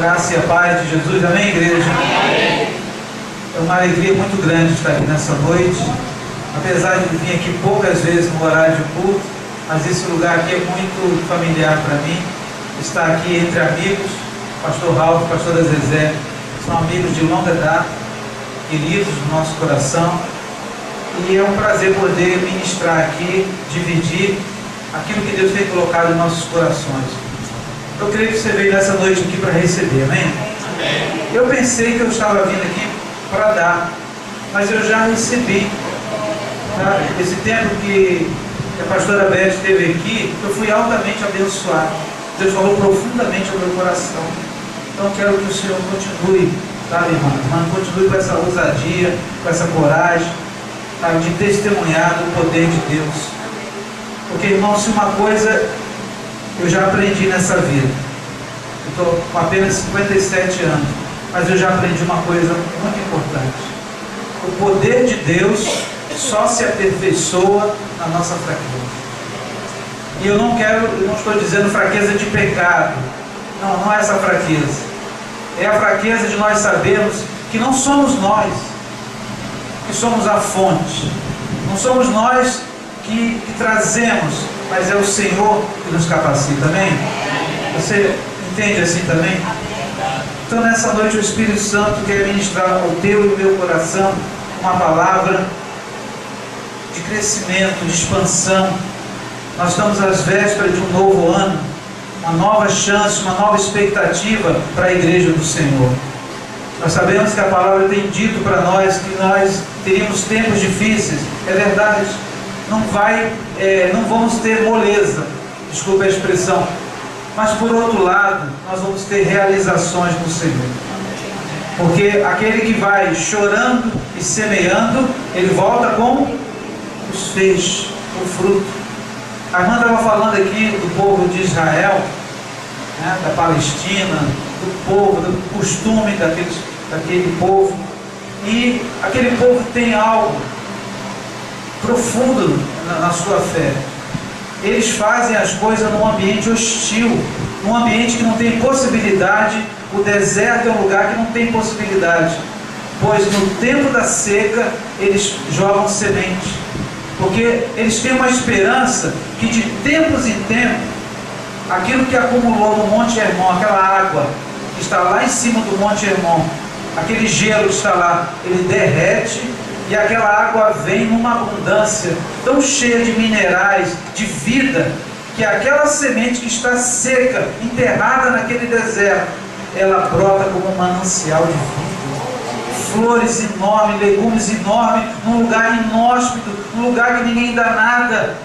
graça e a paz de Jesus, amém, igreja? Amém. É uma alegria muito grande estar aqui nessa noite, apesar de vir aqui poucas vezes no horário de culto, mas esse lugar aqui é muito familiar para mim. Estar aqui entre amigos, pastor Ralf, pastora Zezé, são amigos de longa data, queridos do nosso coração, e é um prazer poder ministrar aqui, dividir aquilo que Deus tem colocado em nossos corações. Eu creio que você veio nessa noite aqui para receber, amém? Amém. Eu pensei que eu estava vindo aqui para dar, mas eu já recebi. Tá? Esse tempo que a pastora Beth esteve aqui, eu fui altamente abençoado. Deus falou profundamente ao meu coração. Então eu quero que o Senhor continue, tá, irmã? Continue com essa ousadia, com essa coragem, tá, de testemunhar do poder de Deus. Porque, irmão, se uma coisa eu já aprendi nessa vida, eu estou com apenas 57 anos, mas eu já aprendi uma coisa muito importante: o poder de Deus só se aperfeiçoa na nossa fraqueza. E eu não estou dizendo fraqueza de pecado, não é essa fraqueza, é a fraqueza de nós sabermos que não somos nós que somos a fonte, não somos nós que trazemos, mas é o Senhor que nos capacita, amém? Você entende assim também? Então nessa noite o Espírito Santo quer ministrar ao teu e meu coração uma palavra de crescimento, de expansão. Nós estamos às vésperas de um novo ano, uma nova chance, uma nova expectativa para a igreja do Senhor. Nós sabemos que a palavra tem dito para nós que nós teríamos tempos difíceis, é verdade. Não vamos ter moleza, desculpa a expressão, mas por outro lado, nós vamos ter realizações no Senhor. Porque aquele que vai chorando e semeando, ele volta com os feixes, o fruto. A irmã estava falando aqui do povo de Israel, né, da Palestina, do povo, do costume daquele povo. E aquele povo tem algo profundo na sua fé. Eles fazem as coisas num ambiente hostil, num ambiente que não tem possibilidade. O deserto é um lugar que não tem possibilidade, pois no tempo da seca eles jogam semente, porque eles têm uma esperança que de tempos em tempos aquilo que acumulou no Monte Hermon, aquela água que está lá em cima do Monte Hermon, aquele gelo que está lá, ele derrete e aquela água vem numa abundância tão cheia de minerais, de vida, que aquela semente que está seca, enterrada naquele deserto, ela brota como um manancial de vida. Flores enormes, legumes enormes, num lugar inóspito, num lugar que ninguém dá nada.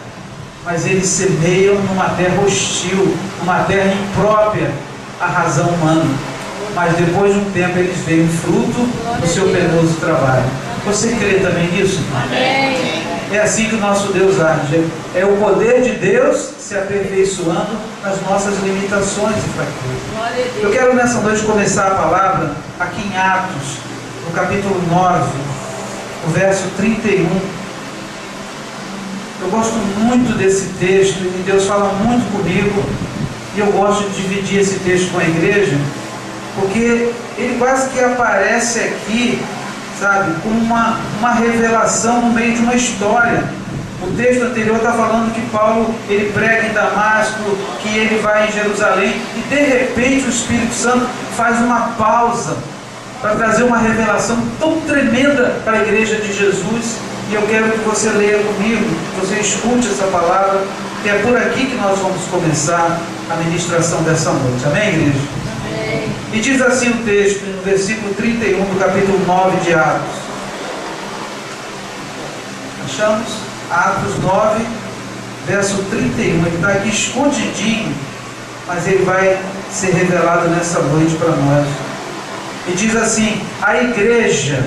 Mas eles semeiam numa terra hostil, numa terra imprópria à razão humana. Mas depois de um tempo eles veem o fruto do seu penoso trabalho. Você crê também nisso? Amém. É assim que o nosso Deus age. É o poder de Deus se aperfeiçoando nas nossas limitações e fraquezas. Eu quero nessa noite começar a palavra aqui em Atos, no capítulo 9, no verso 31. Eu gosto muito desse texto e Deus fala muito comigo, e eu gosto de dividir esse texto com a igreja, porque ele quase que aparece aqui, sabe, como uma revelação no meio de uma história. O texto anterior está falando que Paulo, ele prega em Damasco, que ele vai em Jerusalém, e de repente o Espírito Santo faz uma pausa para trazer uma revelação tão tremenda para a igreja de Jesus. E eu quero que você leia comigo, que você escute essa palavra, que é por aqui que nós vamos começar a ministração dessa noite. Amém, igreja? Amém. E diz assim o texto, no versículo 31 do capítulo 9 de Atos. Achamos? Atos 9, verso 31. Ele está aqui escondidinho, mas ele vai ser revelado nessa noite para nós. E diz assim: a igreja,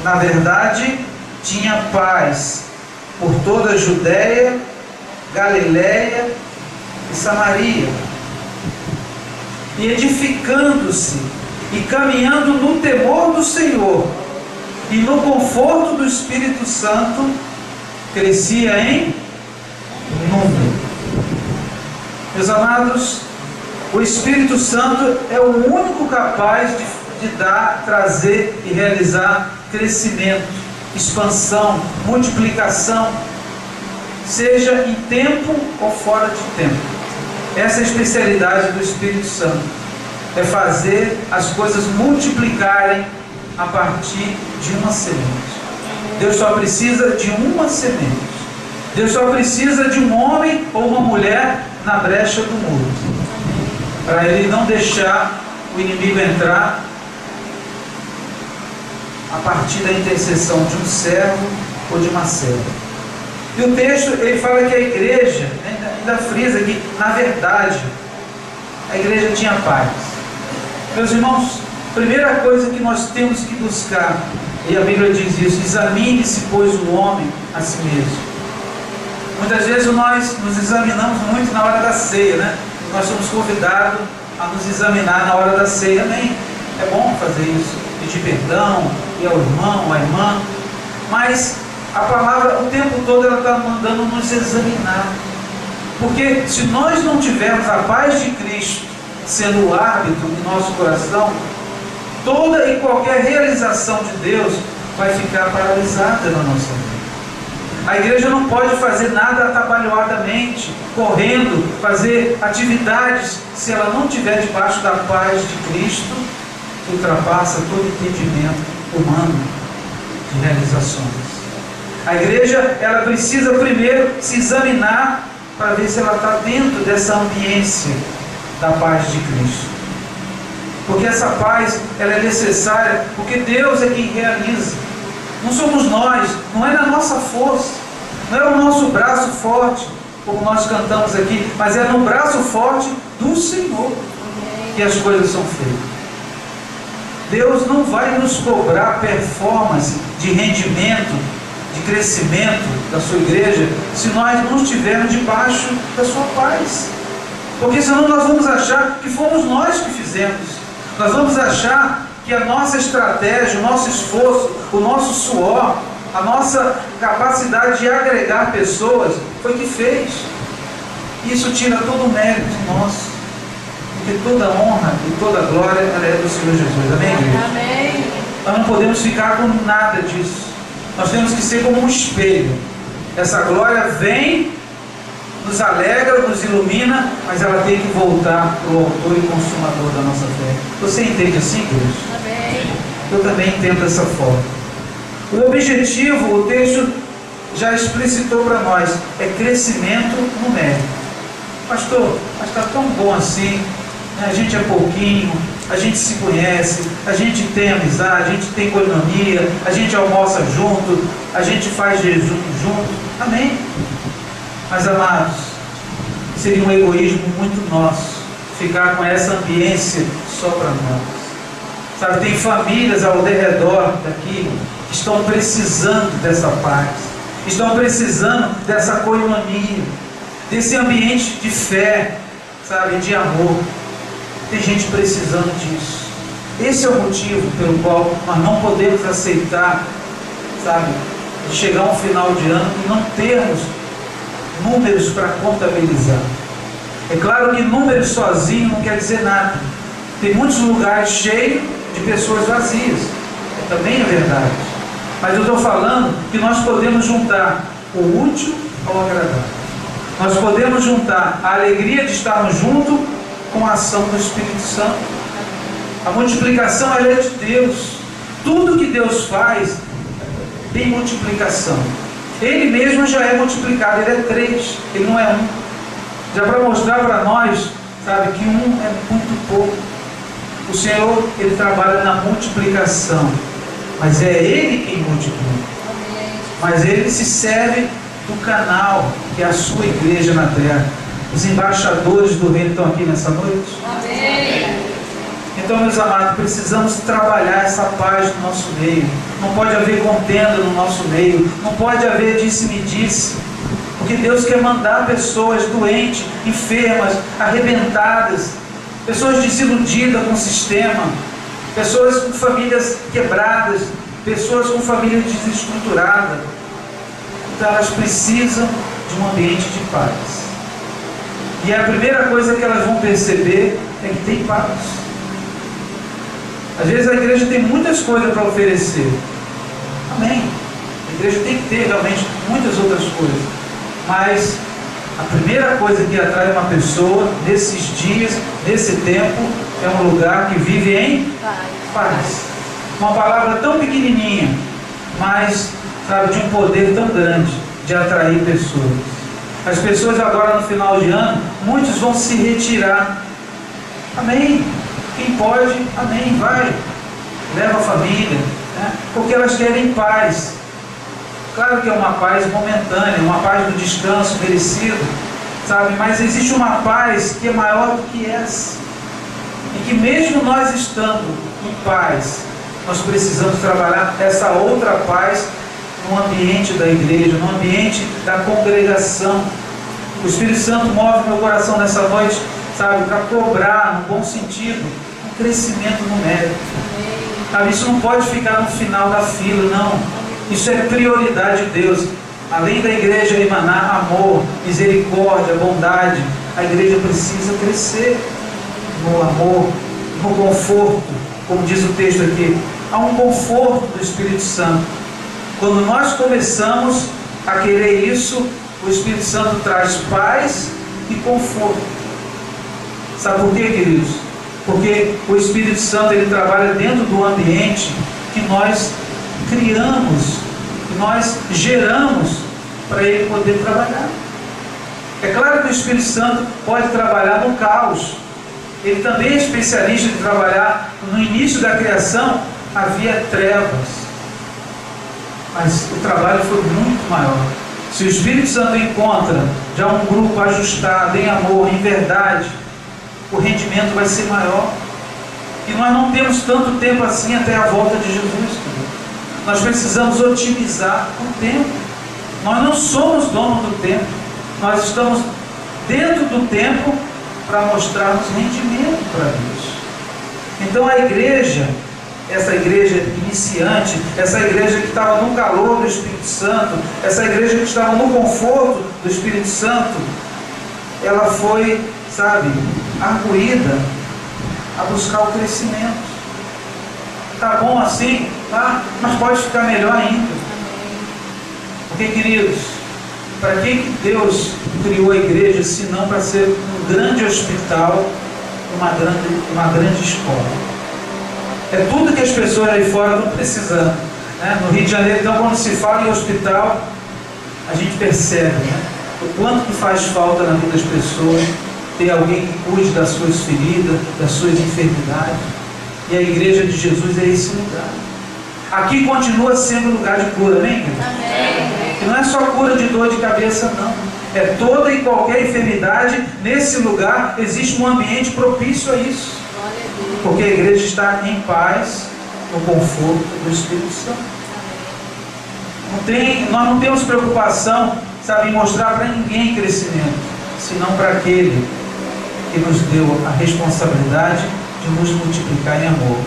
na verdade, tinha paz por toda a Judéia, Galiléia e Samaria, e edificando-se e caminhando no temor do Senhor e no conforto do Espírito Santo, crescia em número. Meus amados, O Espírito Santo é o único capaz de dar, trazer e realizar crescimento, expansão, multiplicação, seja em tempo ou fora de tempo. Essa é a especialidade do Espírito Santo, é fazer as coisas multiplicarem a partir de uma semente. Deus só precisa de uma semente. Deus só precisa de um homem ou uma mulher na brecha do muro, para Ele não deixar o inimigo entrar a partir da intercessão de um servo ou de uma serva. E o texto, ele fala que a igreja, ainda frisa que, na verdade, a igreja tinha paz. Meus irmãos, primeira coisa que nós temos que buscar, e a Bíblia diz isso: examine-se, pois, o homem a si mesmo. Muitas vezes nós nos examinamos muito na hora da ceia, né? Nós somos convidados a nos examinar na hora da ceia. Amém? É bom fazer isso, pedir perdão, ir ao irmão, à irmã, mas a palavra, o tempo todo, ela está mandando nos examinar, porque se nós não tivermos a paz de Cristo sendo o árbitro do nosso coração, toda e qualquer realização de Deus vai ficar paralisada na nossa vida. A igreja não pode fazer nada atabalhoadamente, correndo, fazer atividades, se ela não estiver debaixo da paz de Cristo, que ultrapassa todo entendimento humano de realizações. A igreja, ela precisa primeiro se examinar para ver se ela está dentro dessa ambiência da paz de Cristo. Porque essa paz, ela é necessária, porque Deus é quem realiza. Não somos nós, não é na nossa força, não é o nosso braço forte, como nós cantamos aqui, mas é no braço forte do Senhor que as coisas são feitas. Deus não vai nos cobrar performance de rendimento, de crescimento da sua igreja, se nós não estivermos debaixo da sua paz. Porque senão nós vamos achar que fomos nós que fizemos. Nós vamos achar que a nossa estratégia, o nosso esforço, o nosso suor, a nossa capacidade de agregar pessoas foi que fez. Isso tira todo o mérito nosso, porque toda honra e toda glória é do Senhor Jesus. Amém, igreja? Amém. Nós não podemos ficar com nada disso. Nós temos que ser como um espelho. Essa glória vem, nos alegra, nos ilumina, mas ela tem que voltar para o autor e consumador da nossa fé. Você entende assim, Deus? Amém. Eu também entendo dessa forma. O objetivo, o texto já explicitou para nós, é crescimento numérico. Pastor, mas está tão bom assim, né? A gente é pouquinho, a gente se conhece, a gente tem amizade, a gente tem coinonia, a gente almoça junto, a gente faz jejum junto. Amém? Mas, amados, seria um egoísmo muito nosso ficar com essa ambiência só para nós. Sabe, tem famílias ao redor daqui que estão precisando dessa paz, estão precisando dessa coinonia, desse ambiente de fé, sabe, de amor. Tem gente precisando disso. Esse é o motivo pelo qual nós não podemos aceitar, sabe, de chegar a um final de ano e não termos números para contabilizar. É claro que números sozinhos não quer dizer nada. Tem muitos lugares cheios de pessoas vazias. Também é verdade. Mas eu estou falando que nós podemos juntar o útil ao agradável. Nós podemos juntar a alegria de estarmos juntos com a ação do Espírito Santo. A multiplicação, ela é de Deus. Tudo que Deus faz tem multiplicação. Ele mesmo já é multiplicado, ele é 3, ele não é 1. Já para mostrar para nós, sabe, que 1 é muito pouco. O Senhor, ele trabalha na multiplicação, mas é Ele quem multiplica. Mas Ele se serve do canal, que é a sua igreja na terra. Os embaixadores do reino estão aqui nessa noite. Amém. Então, meus amados, precisamos trabalhar essa paz no nosso meio. Não pode haver contenda no nosso meio. Não pode haver disse-me-disse. Porque Deus quer mandar pessoas doentes, enfermas, arrebentadas, pessoas desiludidas com o sistema, pessoas com famílias quebradas, pessoas com família desestruturada. Então elas precisam de um ambiente de paz. E a primeira coisa que elas vão perceber é que tem paz. Às vezes a igreja tem muitas coisas para oferecer. Amém. A igreja tem que ter realmente muitas outras coisas. Mas a primeira coisa que atrai uma pessoa nesses dias, nesse tempo, é um lugar que vive em paz. Uma palavra tão pequenininha, mas, sabe, de um poder tão grande de atrair pessoas. As pessoas agora no final de ano, muitos vão se retirar. Amém. Quem pode, amém, vai. Leva a família, né? Porque elas querem paz. Claro que é uma paz momentânea, uma paz do descanso merecido, sabe? Mas existe uma paz que é maior do que essa. E que mesmo nós estando em paz, nós precisamos trabalhar essa outra paz no ambiente da igreja, no ambiente da congregação. O Espírito Santo move meu coração nessa noite, sabe, para cobrar, no bom sentido, um crescimento numérico. Sabe, isso não pode ficar no final da fila, não. Isso é prioridade de Deus. Além da igreja emanar amor, misericórdia, bondade, a igreja precisa crescer no amor, no conforto, como diz o texto aqui. Há um conforto do Espírito Santo. Quando nós começamos a querer isso, o Espírito Santo traz paz e conforto. Sabe por quê, queridos? Porque o Espírito Santo, ele trabalha dentro do ambiente que nós criamos, que nós geramos para ele poder trabalhar. É claro que o Espírito Santo pode trabalhar no caos. Ele também é especialista em trabalhar no início da criação, havia trevas. Mas o trabalho foi muito maior. Se o Espírito Santo encontra já um grupo ajustado em amor, em verdade, o rendimento vai ser maior. E nós não temos tanto tempo assim até a volta de Jesus. Nós precisamos otimizar o tempo. Nós não somos donos do tempo. Nós estamos dentro do tempo para mostrarmos rendimento para Deus. Então a igreja, essa igreja iniciante, essa igreja que estava no calor do Espírito Santo, essa igreja que estava no conforto do Espírito Santo, ela foi, sabe, arguída a buscar o crescimento. Tá bom assim, tá? Mas pode ficar melhor ainda. Porque, queridos, para que Deus criou a igreja se não para ser um grande hospital, uma grande escola? É tudo que as pessoas aí fora estão precisando, né? No Rio de Janeiro, então, quando se fala em hospital, a gente percebe, né, o quanto que faz falta na vida das pessoas ter alguém que cuide das suas feridas, das suas enfermidades. E a igreja de Jesus é esse lugar. Aqui continua sendo lugar de cura, amém? Amém. E não é só cura de dor de cabeça, não. É toda e qualquer enfermidade. Nesse lugar existe um ambiente propício a isso. Porque a igreja está em paz, no conforto do Espírito Santo. Nós não temos preocupação, sabe, em mostrar para ninguém crescimento, senão para aquele que nos deu a responsabilidade de nos multiplicar em amor.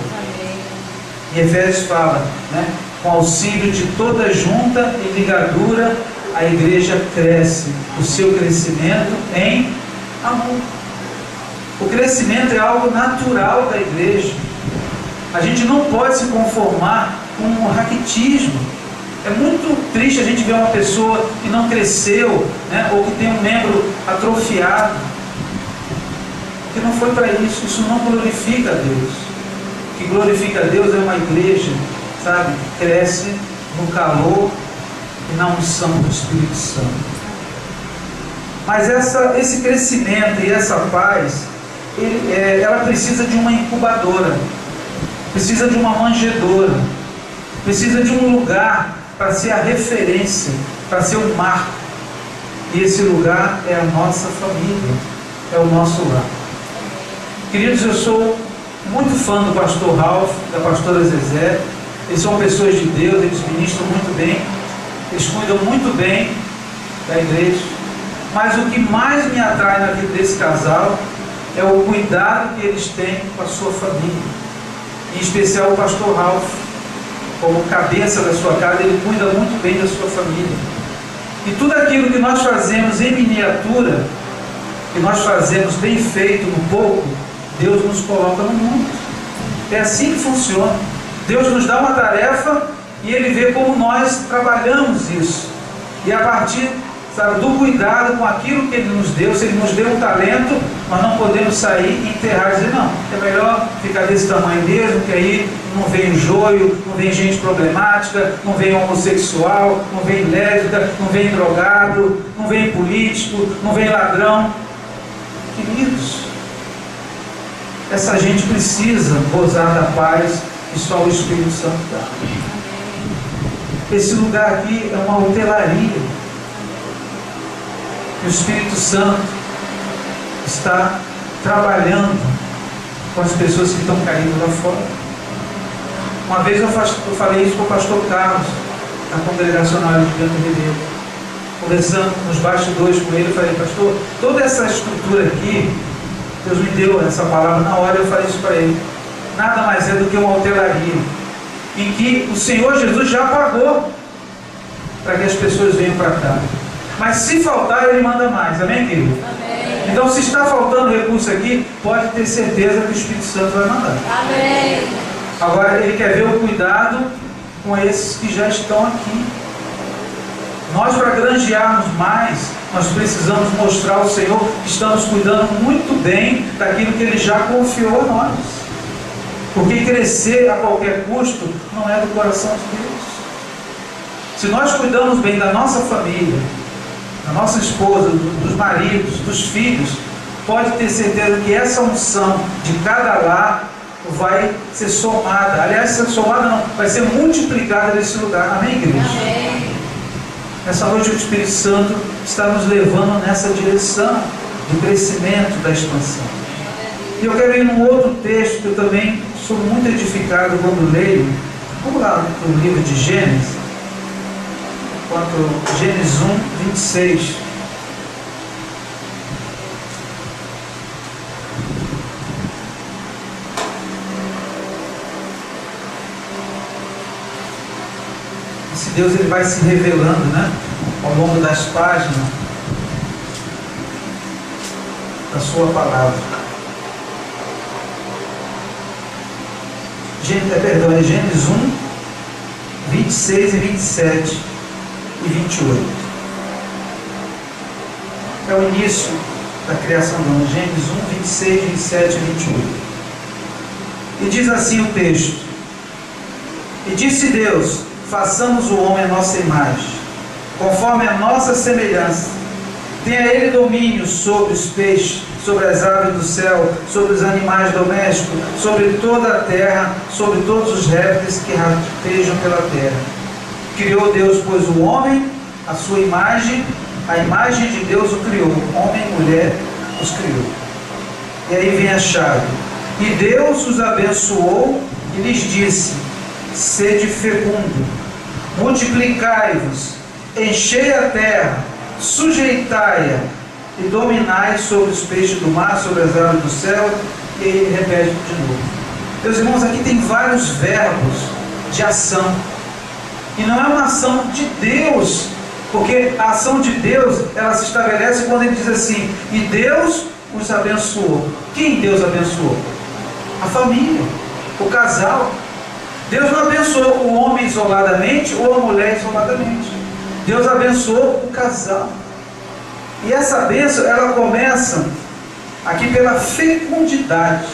E Efésios fala, né, com auxílio de toda junta e ligadura, a igreja cresce, o seu crescimento em amor. O crescimento é algo natural da igreja. A gente não pode se conformar com o raquitismo. É muito triste a gente ver uma pessoa que não cresceu, né, ou que tem um membro atrofiado. Porque não foi para isso. Isso não glorifica a Deus. O que glorifica a Deus é uma igreja, sabe, que cresce no calor e na unção do Espírito Santo. Mas esse crescimento e essa paz, ela precisa de uma incubadora, precisa de uma manjedoura, precisa de um lugar para ser a referência, para ser um marco. E esse lugar é a nossa família, é o nosso lar. Queridos, eu sou muito fã do pastor Ralph, da pastora Zezé. Eles são pessoas de Deus, eles ministram muito bem, eles cuidam muito bem da igreja. Mas o que mais me atrai na vida desse casal é o cuidado que eles têm com a sua família. Em especial o pastor Ralph, como cabeça da sua casa, ele cuida muito bem da sua família. E tudo aquilo que nós fazemos em miniatura que nós fazemos bem feito no pouco, Deus nos coloca no muito. É assim que funciona. Deus nos dá uma tarefa e Ele vê como nós trabalhamos isso. E a partir, sabe, do cuidado com aquilo que Ele nos deu, se Ele nos deu um talento, nós não podemos sair e enterrar e dizer, não, é melhor ficar desse tamanho mesmo, que aí não vem joio, não vem gente problemática, não vem homossexual, não vem lésbica, não vem drogado, não vem político, não vem ladrão. Queridos, essa gente precisa gozar da paz que só o Espírito Santo dá. Esse lugar aqui é uma hotelaria. E o Espírito Santo está trabalhando com as pessoas que estão caindo lá fora. Uma vez eu falei isso com o pastor Carlos, na congregacional de Canto Ribeiro. Conversando nos bastidores com ele, eu falei, pastor, toda essa estrutura aqui, Deus me deu essa palavra na hora, eu falei isso para ele. Nada mais é do que uma hotelaria, em que o Senhor Jesus já pagou para que as pessoas venham para cá. Mas se faltar, Ele manda mais. Amém, querido? Amém. Então, se está faltando recurso aqui, pode ter certeza que o Espírito Santo vai mandar. Amém. Agora, Ele quer ver o cuidado com esses que já estão aqui. Nós, para granjearmos mais, nós precisamos mostrar ao Senhor que estamos cuidando muito bem daquilo que Ele já confiou a nós. Porque crescer a qualquer custo não é do coração de Deus. Se nós cuidamos bem da nossa família, da nossa esposa, dos maridos, dos filhos, pode ter certeza que essa unção de cada lar vai ser somada. Aliás, ser somada não, vai ser multiplicada nesse lugar. Amém, igreja? Amém. Nessa noite o Espírito Santo está nos levando nessa direção do crescimento, da expansão. E eu quero ir num outro texto que eu também sou muito edificado quando leio. Vamos lá no livro de Gênesis. Gênesis 1, 26. Esse Deus ele vai se revelando, né, ao longo das páginas da sua palavra. É Gênesis 1, 26 e 27 e 28. É o início da criação do mundo. Gênesis 1, 26, 27 e 28. E diz assim o texto: E disse Deus, façamos o homem à nossa imagem, conforme a nossa semelhança. Tenha ele domínio sobre os peixes, sobre as aves do céu, sobre os animais domésticos, sobre toda a terra, sobre todos os répteis que rastejam pela terra. Criou Deus, pois, o homem, a sua imagem, a imagem de Deus o criou, homem e mulher os criou. E aí vem a chave. E Deus os abençoou e lhes disse: sede fecundo, multiplicai-vos, enchei a terra, sujeitai-a e dominai sobre os peixes do mar, sobre as aves do céu. E ele repete de novo. Meus irmãos, aqui tem vários verbos de ação. E não é uma ação de Deus, porque a ação de Deus, ela se estabelece quando ele diz assim: e Deus os abençoou. Quem Deus abençoou? A família, o casal. Deus não abençoou o homem isoladamente ou a mulher isoladamente. Deus abençoou o casal. E essa bênção, ela começa aqui pela fecundidade.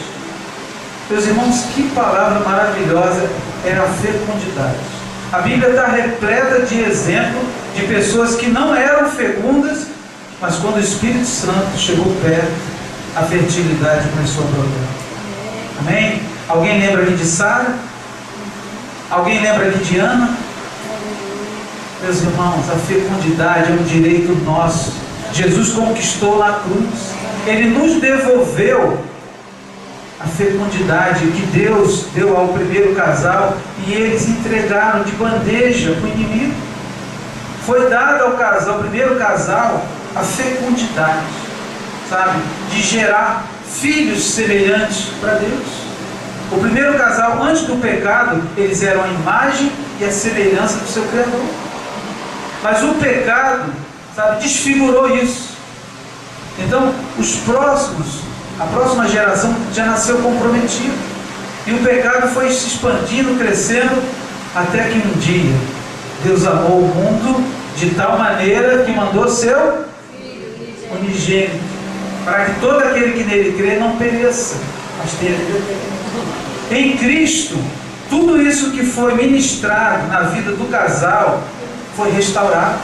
Meus irmãos, que palavra maravilhosa é a fecundidade. A Bíblia está repleta de exemplo de pessoas que não eram fecundas, mas quando o Espírito Santo chegou perto, a fertilidade começou a brotar. Amém? Alguém lembra aqui de Sara? Alguém lembra aqui de Ana? Meus irmãos, a fecundidade é um direito nosso. Jesus conquistou na cruz. Ele nos devolveu a fecundidade que Deus deu ao primeiro casal e eles entregaram de bandeja para o inimigo. Foi dado ao casal, ao primeiro casal, a fecundidade, sabe? De gerar filhos semelhantes para Deus. O primeiro casal, antes do pecado, eles eram a imagem e a semelhança do seu Criador. Mas o pecado, sabe, desfigurou isso. Então, a próxima geração já nasceu comprometida. E o pecado foi se expandindo, crescendo, até que um dia Deus amou o mundo de tal maneira que mandou seu unigênito, para que todo aquele que nele crê não pereça, mas tenha vida eterna. Em Cristo, tudo isso que foi ministrado na vida do casal foi restaurado.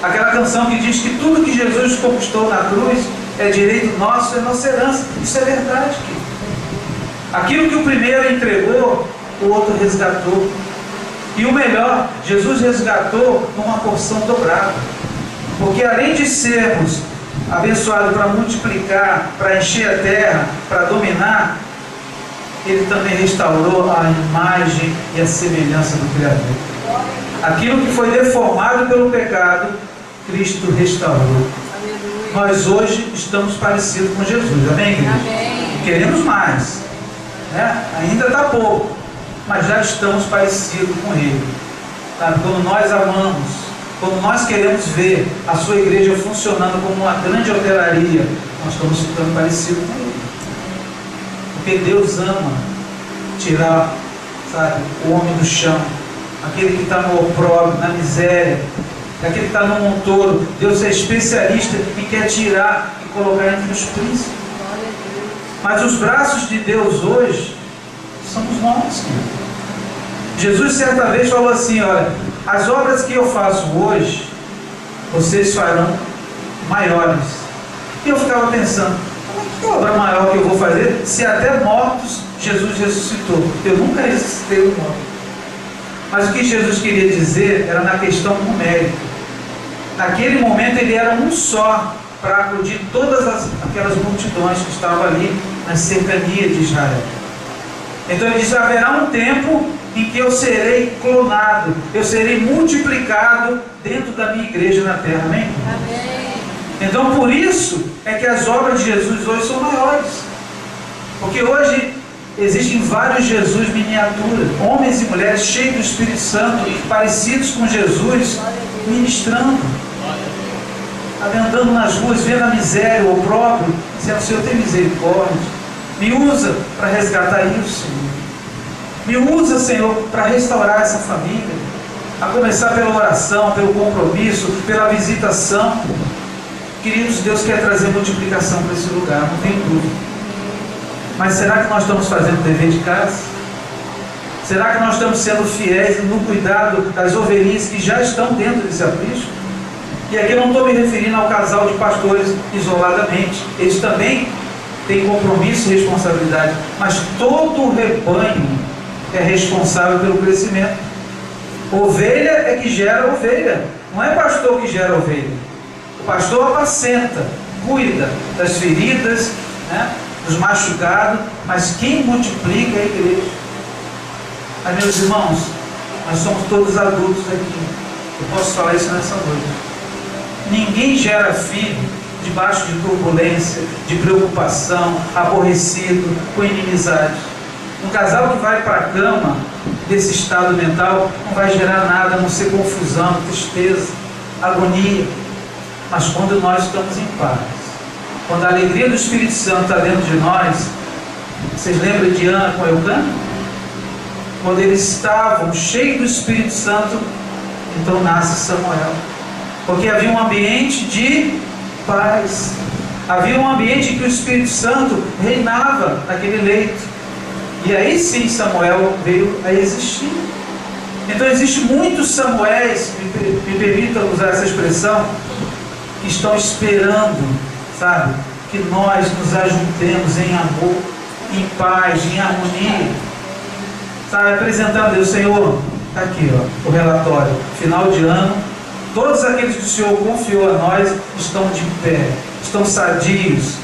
Aquela canção que diz que tudo que Jesus conquistou na cruz é direito nosso, é nossa herança. Isso é verdade, querido. Aquilo que o primeiro entregou, o outro resgatou. E o melhor, Jesus resgatou numa porção dobrada. Porque além de sermos abençoados para multiplicar, para encher a terra, para dominar, Ele também restaurou a imagem e a semelhança do Criador. Aquilo que foi deformado pelo pecado, Cristo restaurou. Nós hoje estamos parecidos com Jesus, amém, igreja? Amém. Queremos mais, né? Ainda está pouco, mas já estamos parecidos com Ele, sabe? Quando nós amamos, quando nós queremos ver a sua igreja funcionando como uma grande hotelaria, nós estamos ficando parecidos com Ele, porque Deus ama tirar, sabe, o homem do chão, aquele que está no opróbrio, na miséria, aquele que está no montoro. Deus é especialista e quer tirar e colocar entre os príncipes. Mas os braços de Deus hoje somos nós, querido. Jesus certa vez falou assim: olha, as obras que eu faço hoje, vocês farão maiores. E eu ficava pensando, que obra maior que eu vou fazer se até mortos Jesus ressuscitou? Eu nunca ressuscitei o morto. Mas o que Jesus queria dizer era na questão numérica. Naquele momento ele era um só para acudir todas aquelas multidões que estavam ali nas cercanias de Israel. Então ele diz: haverá um tempo em que eu serei clonado, eu serei multiplicado dentro da minha igreja na terra. Amém? Amém. Então por isso é que as obras de Jesus hoje são maiores. Porque hoje existem vários Jesus miniatura, homens e mulheres cheios do Espírito Santo, parecidos com Jesus, ministrando, andando nas ruas, vendo a miséria, o opróbrio, dizendo: Senhor, tem misericórdia, me usa para resgatar isso, Senhor. Me usa, Senhor, para restaurar essa família, a começar pela oração, pelo compromisso, pela visitação. Queridos, Deus quer trazer multiplicação para esse lugar, não tem dúvida. Mas será que nós estamos fazendo o dever de casa? Será que nós estamos sendo fiéis no cuidado das ovelhinhas que já estão dentro desse aprisco? E aqui eu não estou me referindo ao casal de pastores isoladamente. Eles também têm compromisso e responsabilidade. Mas todo o rebanho é responsável pelo crescimento. Ovelha é que gera ovelha. Não é pastor que gera ovelha. O pastor apacenta, cuida das feridas, né, dos machucados, mas quem multiplica é a igreja. Mas, meus irmãos, nós somos todos adultos aqui. Eu posso falar isso nessa noite. Ninguém gera filho debaixo de turbulência, de preocupação, aborrecido, com inimizade. Um casal que vai para a cama desse estado mental não vai gerar nada, a não ser confusão, tristeza, agonia. Mas quando nós estamos em paz, quando a alegria do Espírito Santo está dentro de nós, vocês lembram de Ana com Eucana? Quando eles estavam cheios do Espírito Santo, então nasce Samuel. Porque havia um ambiente de paz, havia um ambiente em que o Espírito Santo reinava naquele leito. E aí sim Samuel veio a existir. Então existem muitos Samuéis, me permitam usar essa expressão, que estão esperando, sabe, que nós nos ajuntemos em amor, em paz, em harmonia, sabe, apresentando a Deus: Senhor, está aqui, ó, o relatório, final de ano, todos aqueles que o Senhor confiou a nós estão de pé, estão sadios,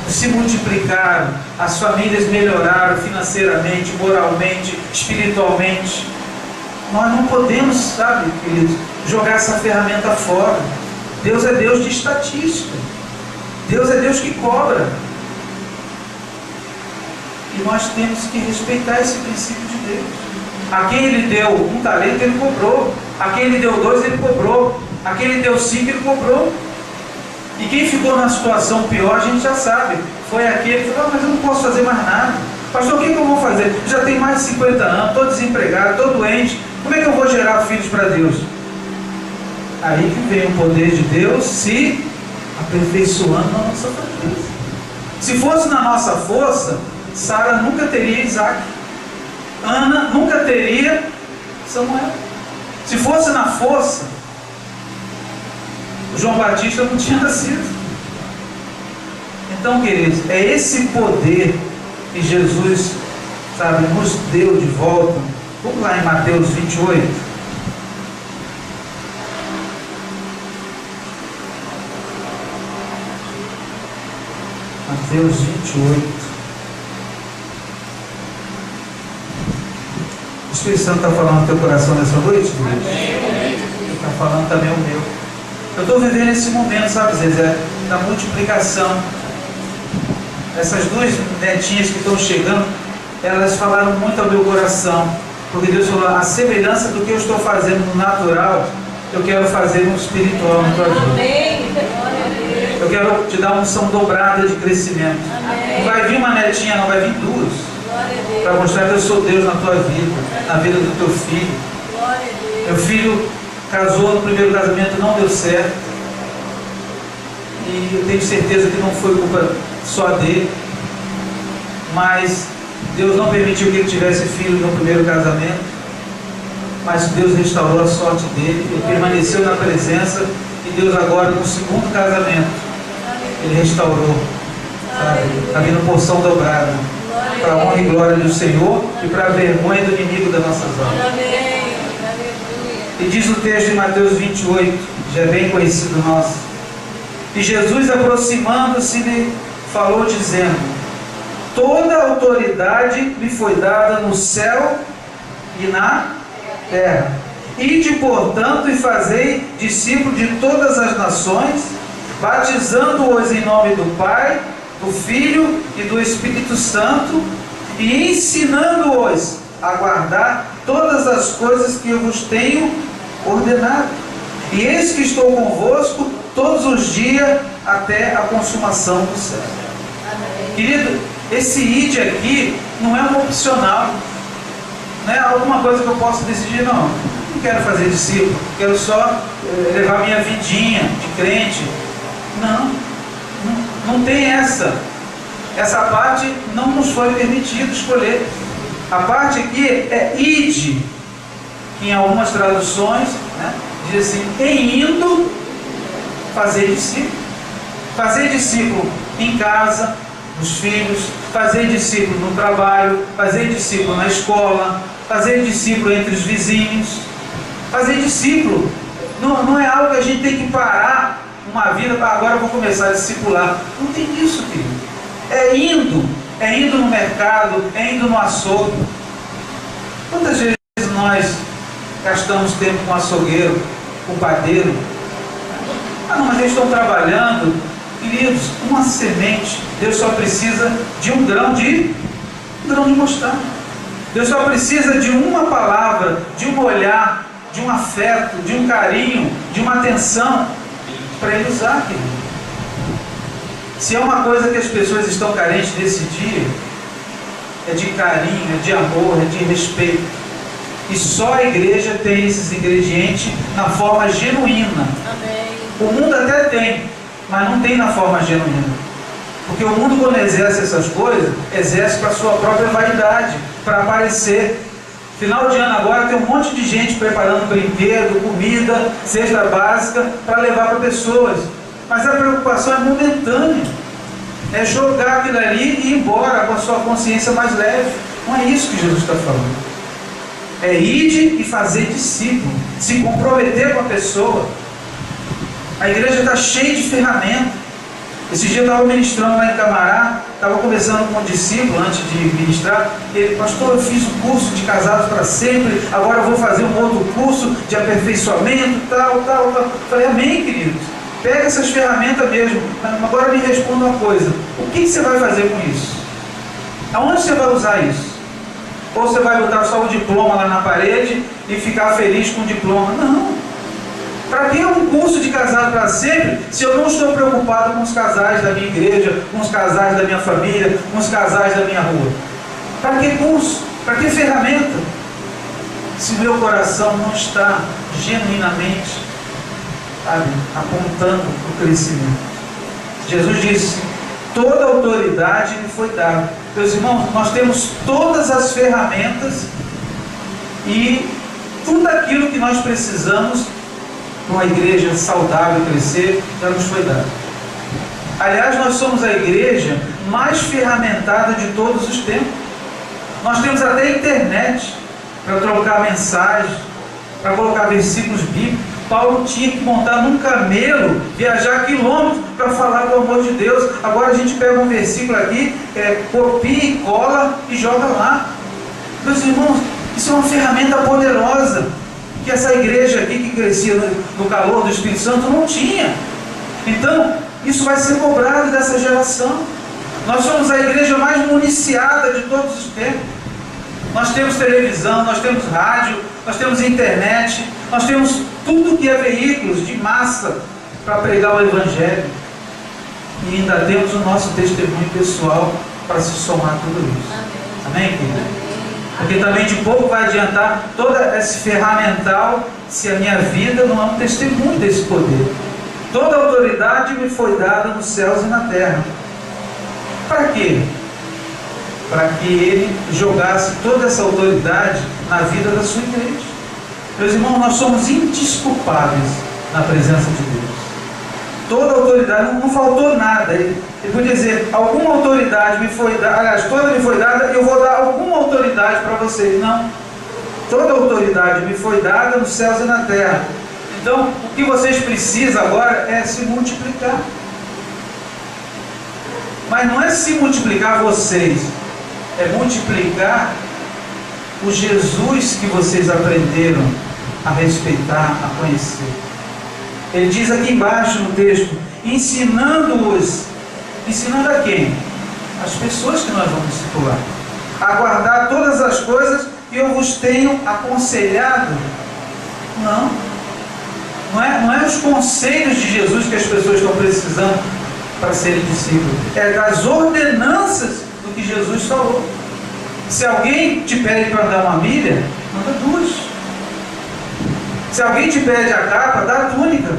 se multiplicaram, as famílias melhoraram financeiramente, moralmente, espiritualmente. Nós não podemos, sabe, queridos, jogar essa ferramenta fora. Deus é Deus de estatística. Deus é Deus que cobra. E nós temos que respeitar esse princípio de Deus. A quem Ele deu um talento, Ele cobrou. A quem Ele deu 2, Ele cobrou. A quem Ele deu 5, Ele cobrou. E quem ficou numa situação pior, a gente já sabe. Foi aquele que falou, mas eu não posso fazer mais nada. Pastor, o que eu vou fazer? Já tenho mais de 50 anos, estou desempregado, estou doente. Como é que eu vou gerar filhos para Deus? Aí que vem o poder de Deus se aperfeiçoando na nossa família. Se fosse na nossa força, Sara nunca teria Isaac. Ana nunca teria Samuel. Se fosse na força, o João Batista não tinha nascido. Então, queridos, é esse poder que Jesus, sabe, nos deu de volta. Vamos lá em Mateus 28. Mateus 28. O Espírito Santo está falando no teu coração nessa noite, Deus? Ele está falando também o meu. Eu estou vivendo esse momento, sabe, Zezé, da multiplicação. Essas duas netinhas que estão chegando, elas falaram muito ao meu coração. Porque Deus falou, a semelhança do que eu estou fazendo no natural, eu quero fazer no espiritual na tua vida. Eu quero te dar uma unção dobrada de crescimento. Não vai vir uma netinha, não, vai vir duas. Para mostrar que eu sou Deus na tua vida, na vida do teu filho. Meu filho casou no primeiro casamento, não deu certo. E eu tenho certeza que não foi culpa só dele. Mas Deus não permitiu que ele tivesse filho no primeiro casamento. Mas Deus restaurou a sorte dele. Ele permaneceu na presença. E Deus agora, no segundo casamento, ele restaurou. Está vindo porção dobrada. Para a honra e glória do Senhor e para a vergonha do inimigo das nossas almas. E diz o texto de Mateus 28, já é bem conhecido nosso. E Jesus, aproximando-se, lhe falou, dizendo: toda a autoridade me foi dada no céu e na terra. Ide, portanto, e fazei discípulos de todas as nações, batizando-os em nome do Pai, do Filho e do Espírito Santo, e ensinando-os a guardar todas as coisas que eu vos tenho ordenado. E eis que estou convosco todos os dias até a consumação do século. Querido, esse id aqui não é um opcional, não é alguma coisa que eu posso decidir, não. Não quero fazer discípulo, quero só levar minha vidinha de crente. Não tem essa. Essa parte não nos foi permitido escolher. A parte aqui é ide, que em algumas traduções, né, diz assim, em indo fazer discípulo. Fazer discípulo em casa, nos filhos, fazer discípulo no trabalho, fazer discípulo na escola, fazer discípulo entre os vizinhos. Fazer discípulo não é algo que a gente tem que parar uma vida para agora eu vou começar a discipular. Não tem isso, querido. É indo no mercado, é indo no açougue. Quantas vezes nós gastamos tempo com açougueiro, com padeiro? Não, mas eles estão trabalhando. Queridos, uma semente, Deus só precisa de um grão de mostarda. Deus só precisa de uma palavra, de um olhar, de um afeto, de um carinho, de uma atenção para ele usar, querido. Se é uma coisa que as pessoas estão carentes nesse dia, é de carinho, é de amor, é de respeito. E só a igreja tem esses ingredientes na forma genuína. Amém. O mundo até tem, mas não tem na forma genuína. Porque o mundo, quando exerce essas coisas, exerce para a sua própria vaidade, para aparecer. Final de ano agora tem um monte de gente preparando brinquedo, comida, cesta básica para levar para pessoas. Mas a preocupação é momentânea. É jogar aquilo ali e ir embora com a sua consciência mais leve. Não é isso que Jesus está falando. É ir e fazer discípulo, se comprometer com a pessoa. A igreja está cheia de ferramentas. Esse dia eu estava ministrando lá em Camará, estava conversando com um discípulo antes de ministrar. Ele, pastor, eu fiz o curso de casados para sempre, agora eu vou fazer um outro curso de aperfeiçoamento, tal. Eu falei, amém, queridos. Pega essas ferramentas mesmo. Agora me responda uma coisa: o que você vai fazer com isso? Aonde você vai usar isso? Ou você vai botar só o diploma lá na parede e ficar feliz com o diploma? Não. Para que um curso de casado para sempre, se eu não estou preocupado com os casais da minha igreja, com os casais da minha família, com os casais da minha rua? Para que curso? Para que ferramenta? Se o meu coração não está genuinamente, sabe, apontando para o crescimento. Jesus disse: toda autoridade me foi dada. Meus irmãos, nós temos todas as ferramentas e tudo aquilo que nós precisamos para uma igreja saudável crescer, já nos foi dado. Aliás, nós somos a igreja mais ferramentada de todos os tempos. Nós temos até a internet para trocar mensagens, para colocar versículos bíblicos. Paulo tinha que montar num camelo, viajar quilômetros para falar do amor de Deus. Agora a gente pega um versículo aqui, copia e cola e joga lá. Meus irmãos, isso é uma ferramenta poderosa que essa igreja aqui que crescia no calor do Espírito Santo não tinha. Então, isso vai ser cobrado dessa geração. Nós somos a igreja mais municiada de todos os tempos. Nós temos televisão, nós temos rádio, nós temos internet, nós temos tudo que é veículos de massa para pregar o Evangelho. E ainda temos o nosso testemunho pessoal para se somar tudo isso. Amém, querido? Porque também de pouco vai adiantar toda esse ferramental se a minha vida não é um testemunho desse poder. Toda autoridade me foi dada nos céus e na terra. Para quê? Para que ele jogasse toda essa autoridade na vida da sua igreja. Meus irmãos, nós somos indesculpáveis na presença de Deus. Toda autoridade, não faltou nada. Ele podia dizer: alguma autoridade me foi dada, aliás, toda me foi dada, eu vou dar alguma autoridade para vocês. Não. Toda autoridade me foi dada nos céus e na terra. Então, o que vocês precisam agora é se multiplicar. Mas não é se multiplicar vocês, é multiplicar o Jesus que vocês aprenderam a respeitar, a conhecer. Ele diz aqui embaixo no texto: ensinando-os. Ensinando a quem? As pessoas que nós vamos discipular. A guardar todas as coisas que eu vos tenho aconselhado. Não é os conselhos de Jesus que as pessoas estão precisando para serem discípulos. É das ordenanças do que Jesus falou. Se alguém te pede para andar uma milha, manda duas. Se alguém te pede a capa, dá a túnica.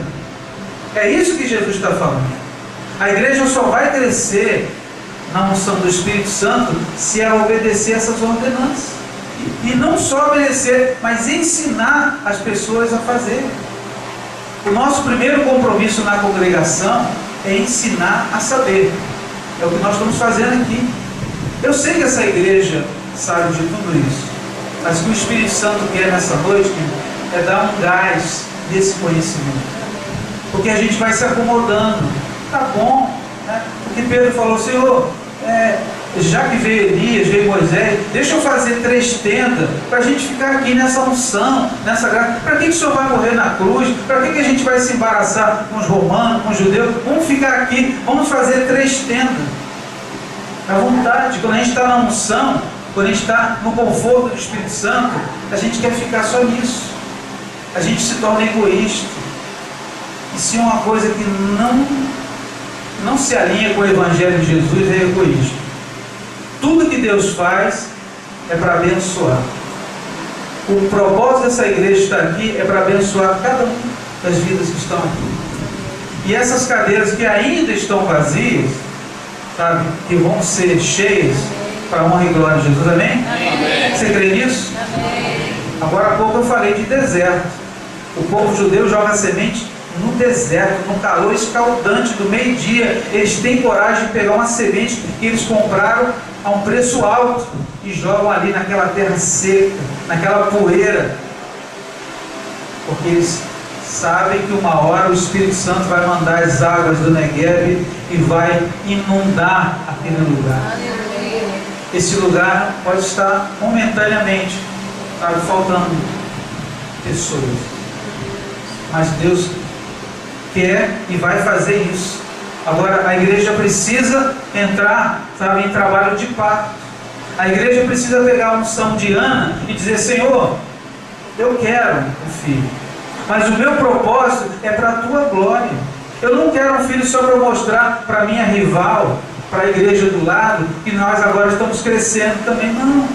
É isso que Jesus está falando. A igreja só vai crescer na unção do Espírito Santo se ela obedecer essas ordenanças. E não só obedecer, mas ensinar as pessoas a fazer. O nosso primeiro compromisso na congregação é ensinar a saber. É o que nós estamos fazendo aqui. Eu sei que essa igreja sabe de tudo isso, mas o que o Espírito Santo quer nessa noite é dar um gás desse conhecimento. Porque a gente vai se acomodando. Tá bom, né? Porque Pedro falou: Senhor, já que veio Elias, veio Moisés, deixa eu fazer 3 tendas para a gente ficar aqui nessa unção, nessa graça. Para que o Senhor vai morrer na cruz? Para que a gente vai se embaraçar com os romanos, com os judeus? Vamos ficar aqui, vamos fazer 3 tendas. À vontade. Quando a gente está na unção, quando a gente está no conforto do Espírito Santo, a gente quer ficar só nisso. A gente se torna egoísta. E se uma coisa que não se alinha com o Evangelho de Jesus é egoísmo. Tudo que Deus faz é para abençoar. O propósito dessa igreja estar aqui é para abençoar cada uma das vidas que estão aqui. E essas cadeiras que ainda estão vazias, sabe, que vão ser cheias para a honra e glória de Jesus. Amém? Amém. Você crê nisso? Amém. Agora há pouco eu falei de deserto. O povo judeu joga semente no deserto, no calor escaldante do meio-dia. Eles têm coragem de pegar uma semente que eles compraram a um preço alto e jogam ali naquela terra seca, naquela poeira, porque eles sabem que uma hora o Espírito Santo vai mandar as águas do Negueb e vai inundar aquele lugar. Esse lugar pode estar momentaneamente, sabe, faltando pessoas, mas Deus quer e vai fazer isso. Agora a igreja precisa entrar, sabe, em trabalho de parto. A igreja precisa pegar a unção de Ana e dizer: Senhor, eu quero um filho. mas o meu propósito é para a tua glória. Eu não quero um filho só para mostrar para a minha rival, para a igreja do lado, que nós agora estamos crescendo também. Não,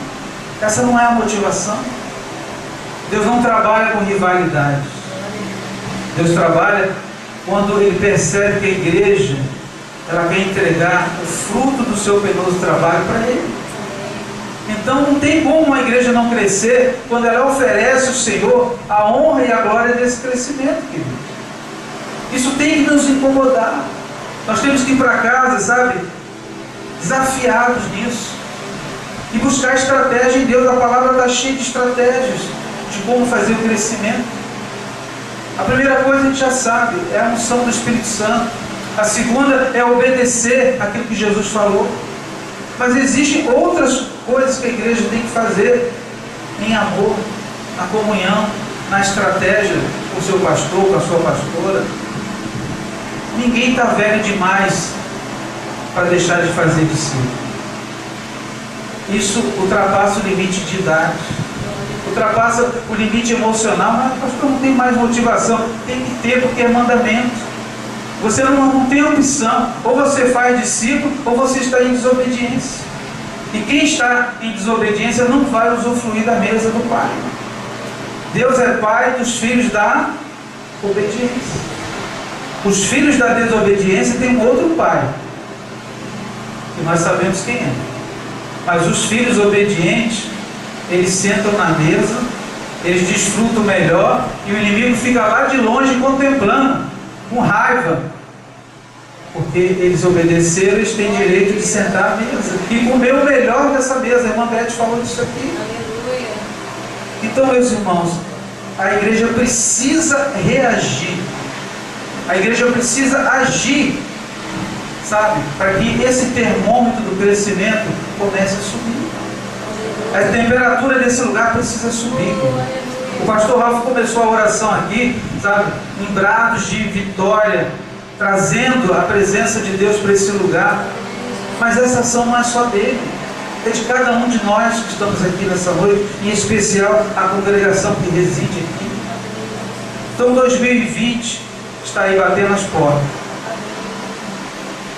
essa não é a motivação. Deus não trabalha com rivalidades. Deus trabalha quando Ele percebe que a igreja, ela quer entregar o fruto do seu penoso trabalho para Ele. Então não tem como uma igreja não crescer quando ela oferece ao Senhor a honra e a glória desse crescimento, querido. Isso tem que nos incomodar. Nós temos que ir para casa, sabe, desafiados nisso, e buscar estratégia em Deus. A palavra está cheia de estratégias de como fazer o crescimento. A primeira coisa a gente já sabe, é a unção do Espírito Santo. A segunda é obedecer aquilo que Jesus falou. Mas existem outras coisas que a igreja tem que fazer em amor, na comunhão, na estratégia com o seu pastor, com a sua pastora. Ninguém está velho demais para deixar de fazer discípulo. Isso ultrapassa o limite de idade, ultrapassa o limite emocional. Mas pastor, não tem mais motivação. Tem que ter, porque é mandamento. Você não tem opção. Ou você faz discípulo, ou você está em desobediência. E quem está em desobediência não vai usufruir da mesa do Pai. Deus é Pai dos filhos da obediência. Os filhos da desobediência têm um outro Pai, que nós sabemos quem é. Mas os filhos obedientes, eles sentam na mesa, eles desfrutam melhor, e o inimigo fica lá de longe contemplando, com raiva, porque eles obedeceram. Eles têm direito de sentar à mesa e comer o melhor dessa mesa. A irmã Beth falou disso aqui. Aleluia. Então, meus irmãos, a igreja precisa reagir, a igreja precisa agir, sabe, para que esse termômetro do crescimento comece a subir. A temperatura desse lugar precisa subir. O pastor Ralf começou a oração aqui, sabe, em brados de vitória, trazendo a presença de Deus para esse lugar. Mas essa ação não é só dele, é de cada um de nós que estamos aqui nessa noite, em especial a congregação que reside aqui. Então 2020 está aí batendo as portas.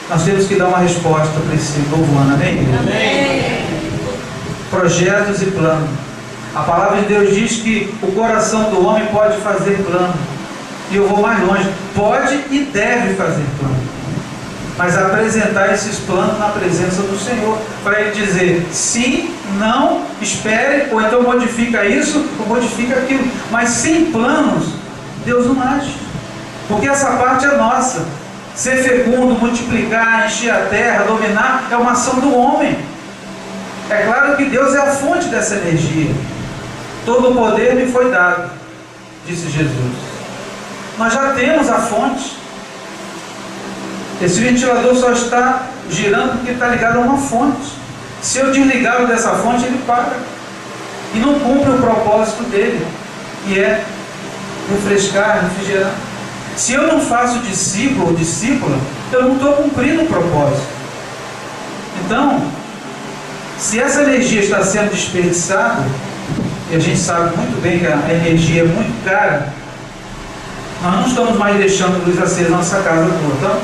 Nós temos que dar uma resposta para esse novo ano, amém? Amém. Projetos e planos. A palavra de Deus diz que o coração do homem pode fazer plano. E eu vou mais longe, pode e deve fazer plano. Mas apresentar esses planos na presença do Senhor, para Ele dizer sim, não, espere, ou então modifica isso, ou modifica aquilo. Mas sem planos, Deus não age. Porque essa parte é nossa. Ser fecundo, multiplicar, encher a terra, dominar, é uma ação do homem. É claro que Deus é a fonte dessa energia. Todo o poder me foi dado, disse Jesus. Nós já temos a fonte. Esse ventilador só está girando porque está ligado a uma fonte. Se eu desligá-lo dessa fonte, ele para e não cumpre o propósito dele, que é refrescar, refrigerar. Se eu não faço discípulo ou discípula, eu não estou cumprindo o propósito. Então, se essa energia está sendo desperdiçada, e a gente sabe muito bem que a energia é muito cara, nós não estamos mais deixando luz acesa na nossa casa toda. Então,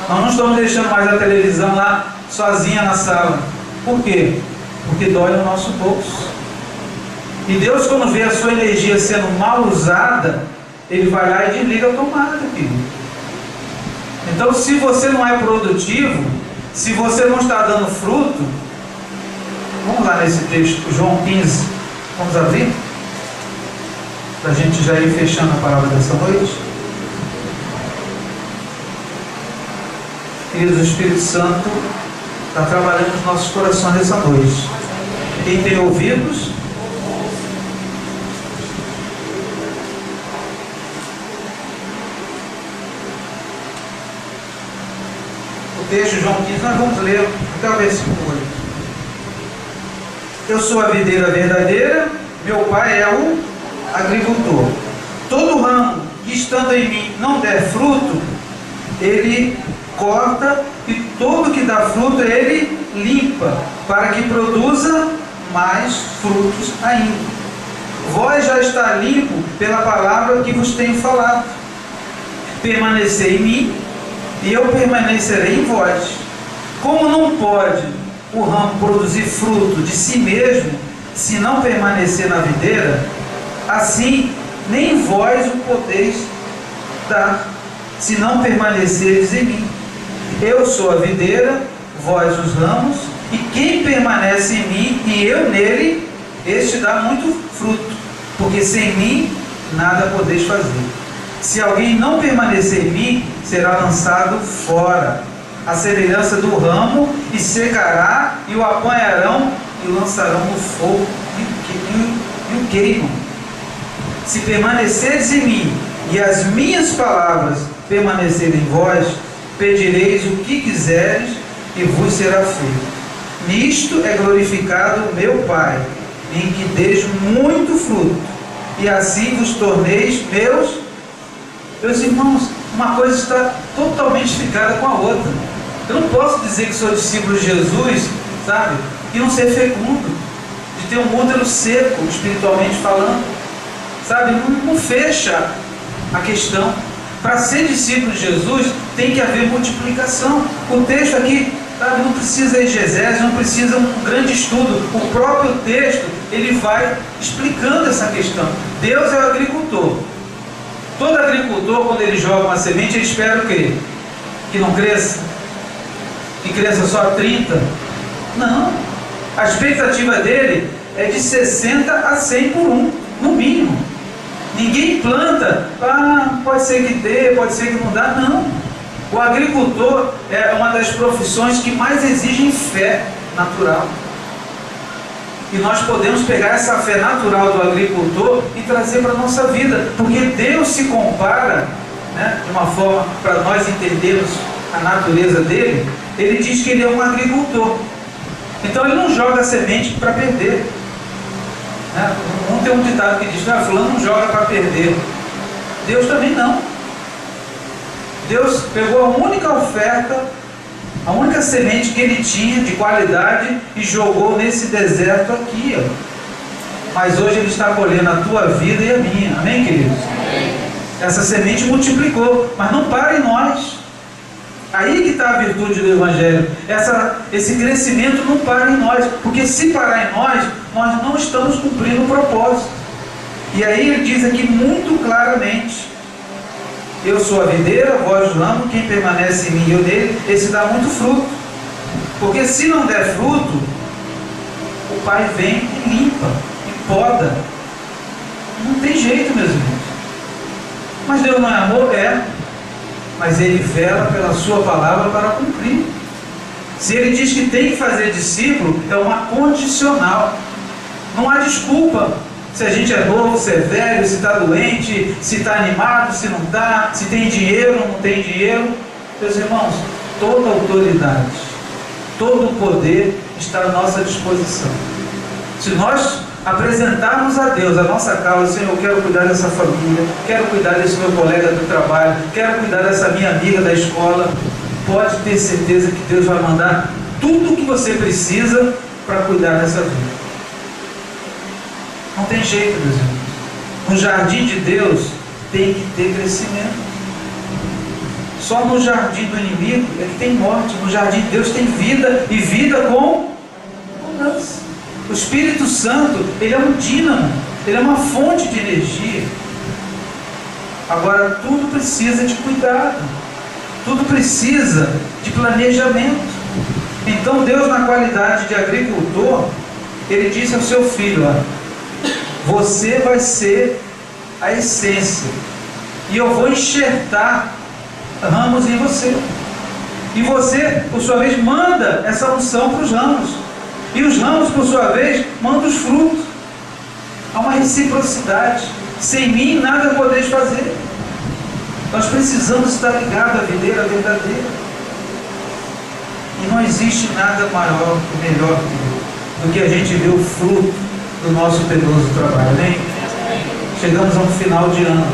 nós não estamos deixando mais a televisão lá sozinha na sala. Por quê? Porque dói no nosso bolso. E Deus, quando vê a sua energia sendo mal usada, Ele vai lá e desliga a tomada, querido. Então, se você não é produtivo, se você não está dando fruto, vamos lá nesse texto, João 15, vamos abrir? Para a gente já ir fechando a palavra dessa noite. Queridos, o Espírito Santo está trabalhando nos nossos corações essa noite. Quem tem ouvidos, o texto João 15, nós vamos ler até o versículo 8. Eu sou a videira verdadeira, meu pai é o agricultor. Todo ramo que estando em mim não der fruto, ele corta, e todo que dá fruto ele limpa, para que produza mais frutos ainda. vós já está limpo pela palavra que vos tenho falado. Permanecei em mim, e eu permanecerei em vós. Como não pode o ramo produzir fruto de si mesmo, se não permanecer na videira, assim nem vós o podeis dar, se não permanecerdes em mim. Eu sou a videira, vós os ramos, e quem permanece em mim e eu nele, este dá muito fruto, porque sem mim nada podeis fazer. Se alguém não permanecer em mim, será lançado fora, à semelhança do ramo, e secará, e o apanharão e o lançarão no fogo e o queimam. Se permaneceres em mim e as minhas palavras permanecerem em vós, pedireis o que quiseres e vos será feito. Nisto é glorificado o meu Pai, em que deis muito fruto, e assim vos torneis meus irmãos. Uma coisa está totalmente ligada com a outra. Eu não posso dizer que sou discípulo de Jesus, sabe, e não ser fecundo, de ter um útero seco, espiritualmente falando, sabe, não fecha a questão. Para ser discípulo de Jesus tem que haver multiplicação. O texto aqui, sabe, não precisa exegese, não precisa um grande estudo. O próprio texto, ele vai explicando essa questão. Deus é o agricultor. Todo agricultor, quando ele joga uma semente, ele espera o quê? Que não cresça? Que cresça só 30? Não. A expectativa dele é de 60 a 100 por um, no mínimo. Ninguém planta, pode ser que dê, pode ser que não dá, não. O agricultor é uma das profissões que mais exigem fé natural. E nós podemos pegar essa fé natural do agricultor e trazer para a nossa vida, porque Deus se compara, né, de uma forma para nós entendermos a natureza dele. Ele diz que ele é um agricultor, então ele não joga a semente para perder, né? Não tem um ditado que diz, fulano não joga para perder. Deus também não. Deus pegou a única oferta, a única semente que ele tinha de qualidade e jogou nesse deserto aqui, ó. Mas hoje ele está colhendo a tua vida e a minha, amém, queridos? Amém. Essa semente multiplicou, mas não para em nós. Aí que está a virtude do Evangelho. Esse crescimento não para em nós, porque se parar em nós, nós não estamos cumprindo o propósito. E aí ele diz aqui muito claramente: eu sou a videira, vós os ramos, quem permanece em mim e eu nele, esse dá muito fruto. Porque se não der fruto, o Pai vem e limpa, e poda. Não tem jeito, meus irmãos. Mas Deus não é amor? É. Mas Ele vela pela sua palavra para cumprir. Se Ele diz que tem que fazer discípulo, é uma condicional. Não há desculpa. Se a gente é novo, se é velho, se está doente, se está animado, se não está, se tem dinheiro, não tem dinheiro. Meus irmãos, toda autoridade, todo o poder está à nossa disposição. Se nós apresentarmos a Deus a nossa causa, Senhor, eu quero cuidar dessa família, quero cuidar desse meu colega do trabalho, quero cuidar dessa minha amiga da escola, pode ter certeza que Deus vai mandar tudo o que você precisa para cuidar dessa vida. Não tem jeito, meus irmãos. No jardim de Deus tem que ter crescimento. Só no jardim do inimigo é que tem morte. No jardim de Deus tem vida, e vida com abundância. O Espírito Santo, ele é um dínamo, ele é uma fonte de energia. Agora, tudo precisa de cuidado, tudo precisa de planejamento. Então Deus, na qualidade de agricultor, ele disse ao seu filho: você vai ser a essência, e eu vou enxertar ramos em você. E você, por sua vez, manda essa unção para os ramos. E os ramos, por sua vez, mandam os frutos. Há uma reciprocidade. Sem mim, nada podeis fazer. Nós precisamos estar ligados à videira verdadeira. E não existe nada maior e melhor do que a gente ver o fruto do nosso penoso trabalho, amém? Chegamos a um final de ano.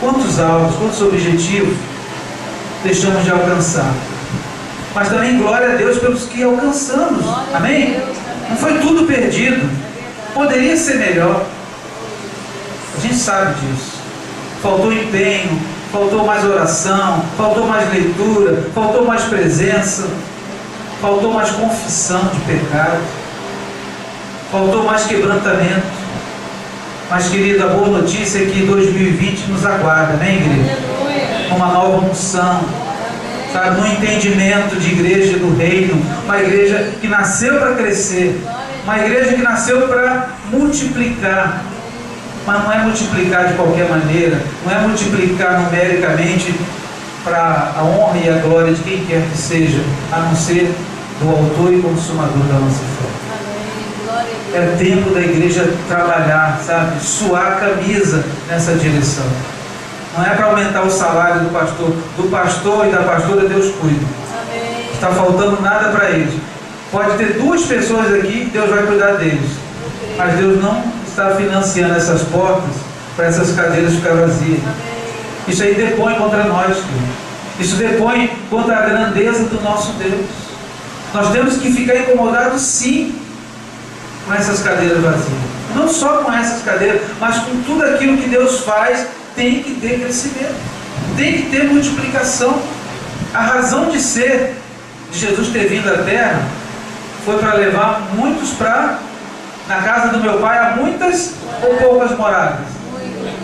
Quantos alvos, quantos objetivos deixamos de alcançar? Mas também glória a Deus pelos que alcançamos, amém? Não foi tudo perdido, poderia ser melhor. A gente sabe disso. Faltou empenho, faltou mais oração, faltou mais leitura, faltou mais presença, faltou mais confissão de pecado, faltou mais quebrantamento. Mas, querido, a boa notícia é que 2020 nos aguarda, amém, igreja? Uma nova unção, sabe? Um entendimento de igreja do reino, uma igreja que nasceu para crescer, uma igreja que nasceu para multiplicar. Mas não é multiplicar de qualquer maneira, não é multiplicar numericamente para a honra e a glória de quem quer que seja, a não ser do autor e consumador da nossa fé. É tempo da igreja trabalhar, sabe? Suar a camisa nessa direção. Não é para aumentar o salário do pastor e da pastora, Deus cuida. Não está faltando nada para eles. Pode ter 2 pessoas aqui que Deus vai cuidar deles, mas Deus não está financiando essas portas para essas cadeiras ficar vazias. Isso aí depõe contra nós, filho. Isso depõe contra a grandeza do nosso Deus. Nós temos que ficar incomodados, sim, com essas cadeiras vazias. Não só com essas cadeiras, mas com tudo aquilo que Deus faz. Tem que ter crescimento, tem que ter multiplicação. A razão de ser de Jesus ter vindo à terra foi para levar muitos para, na casa do meu pai há muitas ou poucas moradas?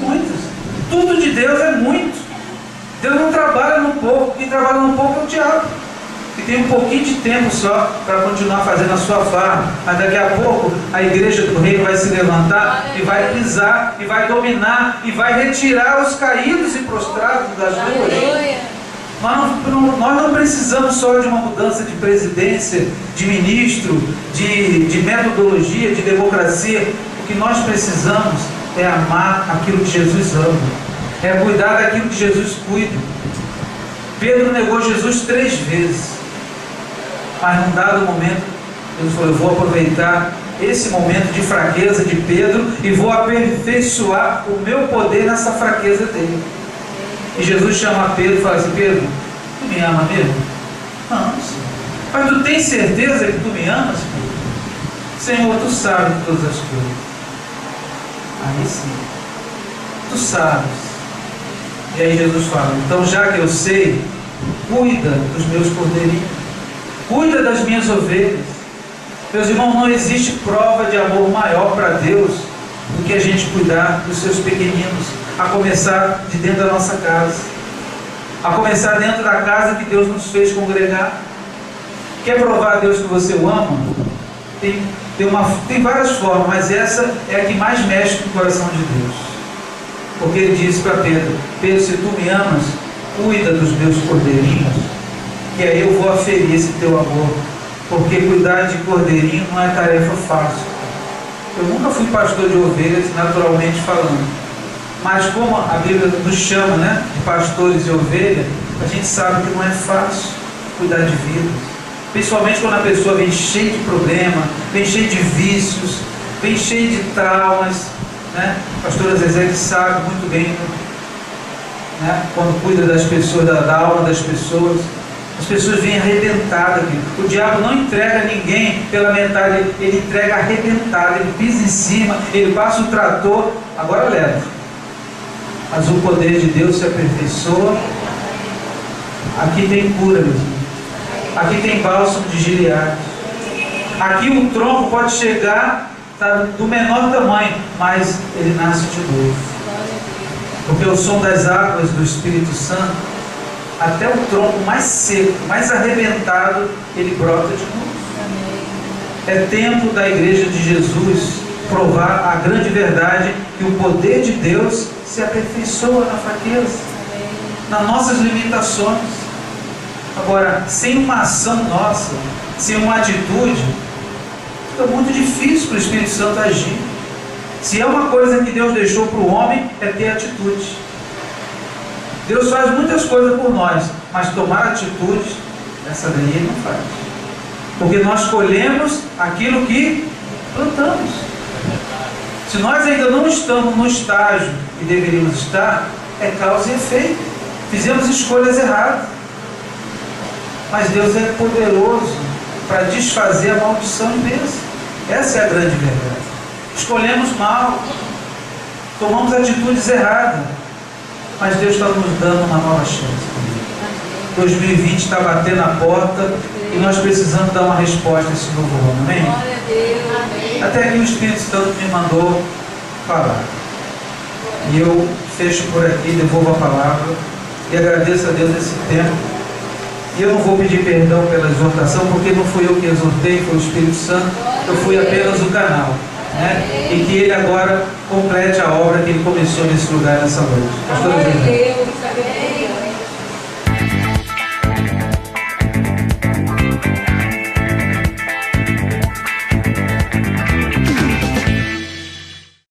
Muitas. Tudo de Deus é muito. Deus não trabalha no pouco, quem trabalha no pouco é o diabo, que tem um pouquinho de tempo só para continuar fazendo a sua farra. Mas daqui a pouco a igreja do reino vai se levantar e vai pisar, e vai dominar, e vai retirar os caídos e prostrados das ruas. Nós não precisamos só de uma mudança de presidência, de ministro, de metodologia, de democracia. O que nós precisamos é amar aquilo que Jesus ama, é cuidar daquilo que Jesus cuida. Pedro negou Jesus 3 vezes, mas num dado momento Jesus falou: eu vou aproveitar esse momento de fraqueza de Pedro e vou aperfeiçoar o meu poder nessa fraqueza dele. E Jesus chama Pedro e fala assim: Pedro, tu me ama mesmo? Não, Senhor. Mas tu tens certeza que tu me amas, Pedro? Senhor, tu sabes de todas as coisas. Aí sim, tu sabes. E aí Jesus fala: então, já que eu sei, cuida dos meus cordeirinhos, cuida das minhas ovelhas. Meus irmãos, não existe prova de amor maior para Deus do que a gente cuidar dos seus pequeninos, a começar de dentro da nossa casa, a começar dentro da casa que Deus nos fez congregar. Quer provar a Deus que você o ama? Tem várias formas, mas essa é a que mais mexe com o coração de Deus. Porque ele disse para Pedro: Pedro, se tu me amas, cuida dos meus cordeirinhos, que aí eu vou aferir esse teu amor. Porque cuidar de cordeirinho não é tarefa fácil. Eu nunca fui pastor de ovelhas, naturalmente falando, mas como a Bíblia nos chama, né, de pastores de ovelha, a gente sabe que não é fácil cuidar de vidas, principalmente quando a pessoa vem cheia de problema, vem cheia de vícios, vem cheia de traumas, né? A pastora Zezé que sabe muito bem, né, quando cuida das pessoas, da alma das pessoas. As pessoas vêm arrebentadas. O diabo não entrega ninguém pela metade, ele entrega arrebentado, ele pisa em cima, ele passa o trator, agora leva. Mas o poder de Deus se aperfeiçoa. Aqui tem cura, meus irmãos. Aqui tem bálsamo de Gileade. Aqui o tronco pode chegar, tá, do menor tamanho, mas ele nasce de novo. Porque o som das águas do Espírito Santo, até o tronco mais seco, mais arrebentado, ele brota de novo. É tempo da igreja de Jesus provar a grande verdade que o poder de Deus se aperfeiçoa na fraqueza, nas nossas limitações. Agora, sem uma ação nossa, sem uma atitude, fica muito difícil para o Espírito Santo agir. Se é uma coisa que Deus deixou para o homem, é ter atitude. Deus faz muitas coisas por nós, mas tomar atitude, essa daí Ele não faz. Porque nós colhemos aquilo que plantamos. Se nós ainda não estamos no estágio que deveríamos estar, é causa e efeito. Fizemos escolhas erradas. Mas Deus é poderoso para desfazer a maldição e bênção. Essa é a grande verdade. Escolhemos mal. tomamos atitudes erradas, mas Deus está nos dando uma nova chance. 2020 está batendo a porta e nós precisamos dar uma resposta a esse novo ano, amém? Até que o Espírito Santo me mandou falar. E eu fecho por aqui, devolvo a palavra e agradeço a Deus esse tempo. E eu não vou pedir perdão pela exortação, porque não fui eu que exortei, foi o Espírito Santo. Eu fui apenas o canal, né? E que Ele agora complete a obra que Ele começou nesse lugar, nessa noite. Pastor José.